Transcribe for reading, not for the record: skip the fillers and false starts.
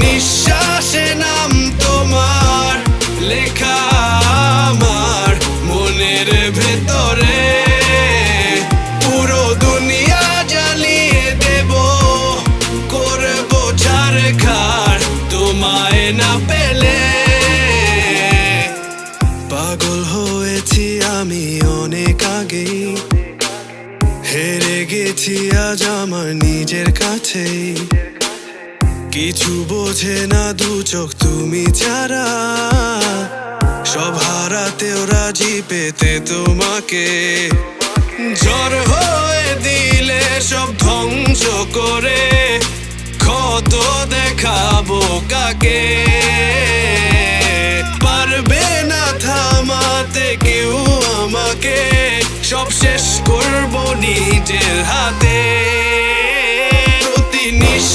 নিঃশ্বাসে নাম তোমার লেখা আমার মনের ভেতরে। পুরো দুনিয়া জ্বালিয়ে দেব, করবো ছারখার তোমায় না পেলে। পাগল হয়েছি আমি অনেক আগেই, হেরে গেছি আজ আমার নিজের কাছেই। কিছু বোঝে না দু চোখ তুমি ছাড়া, সব হারাতেও রাজি পেতে তোমাকে। ঝড় হয়ে দিলে সব ধ্বংস করে ক্ষত দেখাবো কাকে। পারবে না থামাতে কেউ আমাকে, সব শেষ করবো নিজের হাতে।